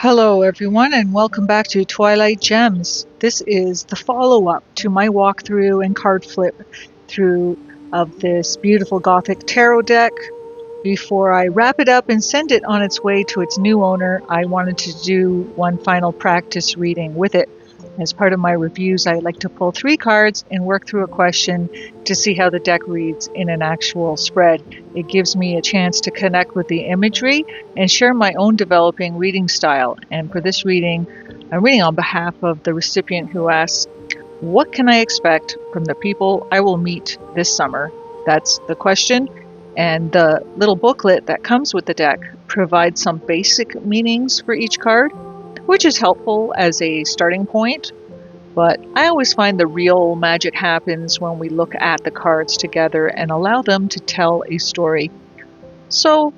Hello, everyone, and welcome back to Twilight Gems. This is the follow-up to my walkthrough and card flip through of this beautiful Gothic tarot deck. Before I wrap it up and send it on its way to its new owner, I wanted to do one final practice reading with it. As part of my reviews, I like to pull 3 cards and work through a question to see how the deck reads in an actual spread. It gives me a chance to connect with the imagery and share my own developing reading style. And for this reading, I'm reading on behalf of the recipient who asks, what can I expect from the people I will meet this summer? That's the question. And the little booklet that comes with the deck provides some basic meanings for each card, which is helpful as a starting point. But I always find the real magic happens when we look at the cards together and allow them to tell a story. So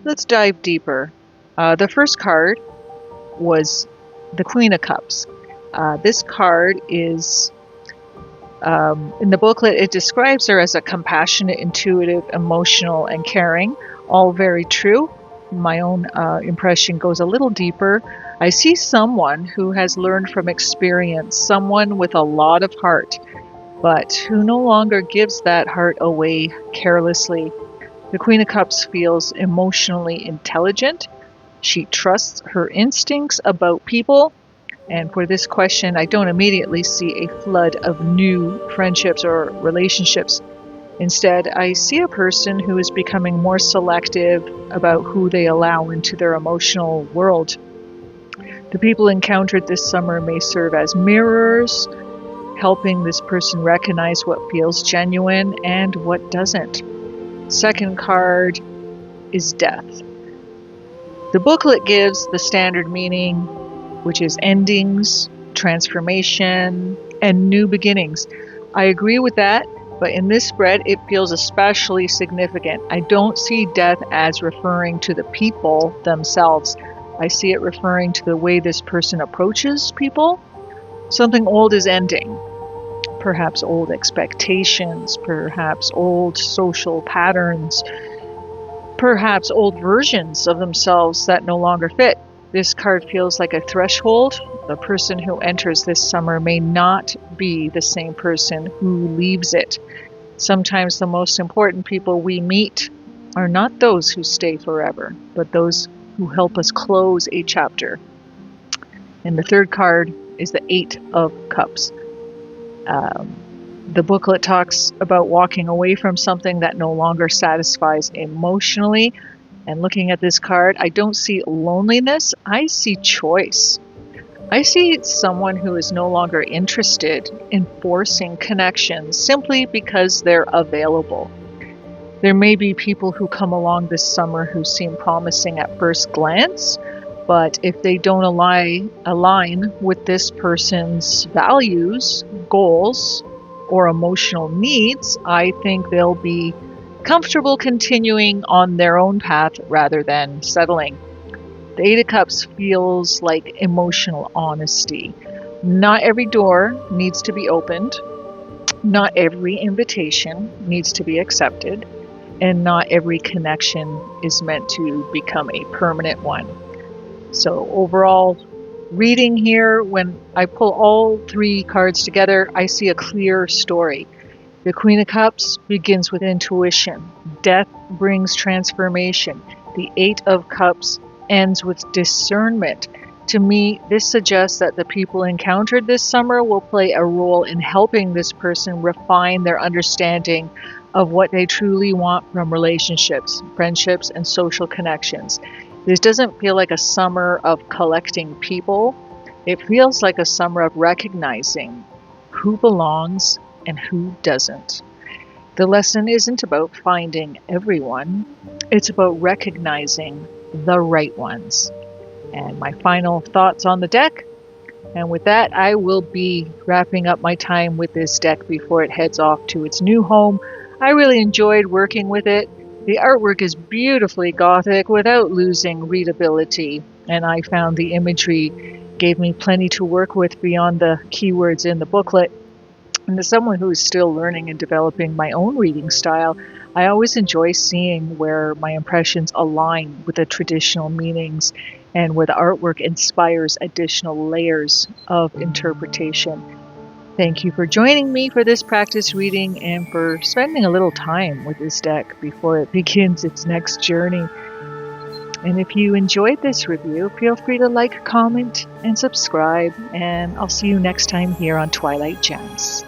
let's dive deeper. The first card was the Queen of Cups. This card is, in the booklet, it describes her as a compassionate, intuitive, emotional, and caring. All very true. My own impression goes a little deeper. I see someone who has learned from experience, someone with a lot of heart, but who no longer gives that heart away carelessly. The Queen of Cups feels emotionally intelligent. She trusts her instincts about people. And for this question, I don't immediately see a flood of new friendships or relationships. Instead, I see a person who is becoming more selective about who they allow into their emotional world. The people encountered this summer may serve as mirrors, helping this person recognize what feels genuine and what doesn't. Second card is death. The booklet gives the standard meaning, which is endings, transformation, and new beginnings. I agree with that, but in this spread, it feels especially significant. I don't see death as referring to the people themselves. I see it referring to the way this person approaches people. Something old is ending. Perhaps old expectations, perhaps old social patterns, perhaps old versions of themselves that no longer fit. This card feels like a threshold. The person who enters this summer may not be the same person who leaves it. Sometimes the most important people we meet are not those who stay forever, but those who help us close a chapter. And the third card is the 8 of Cups. The booklet talks about walking away from something that no longer satisfies emotionally. And looking at this card, I don't see loneliness, I see choice. I see someone who is no longer interested in forcing connections simply because they're available. There may be people who come along this summer who seem promising at first glance, but if they don't align with this person's values, goals, or emotional needs, I think they'll be comfortable continuing on their own path rather than settling. The 8 of Cups feels like emotional honesty. Not every door needs to be opened. Not every invitation needs to be accepted. And not every connection is meant to become a permanent one. So overall, reading here, when I pull all 3 cards together, I see a clear story. The Queen of Cups begins with intuition. Death brings transformation. The 8 of Cups ends with discernment. To me, this suggests that the people encountered this summer will play a role in helping this person refine their understanding of what they truly want from relationships, friendships, and social connections. This doesn't feel like a summer of collecting people. It feels like a summer of recognizing who belongs and who doesn't. The lesson isn't about finding everyone. It's about recognizing the right ones. And my final thoughts on the deck. And with that, I will be wrapping up my time with this deck before it heads off to its new home. I really enjoyed working with it. The artwork is beautifully Gothic without losing readability, and I found the imagery gave me plenty to work with beyond the keywords in the booklet. And as someone who is still learning and developing my own reading style, I always enjoy seeing where my impressions align with the traditional meanings and where the artwork inspires additional layers of interpretation. Thank you for joining me for this practice reading and for spending a little time with this deck before it begins its next journey. And if you enjoyed this review, feel free to like, comment, and subscribe, and I'll see you next time here on Twilight Gems.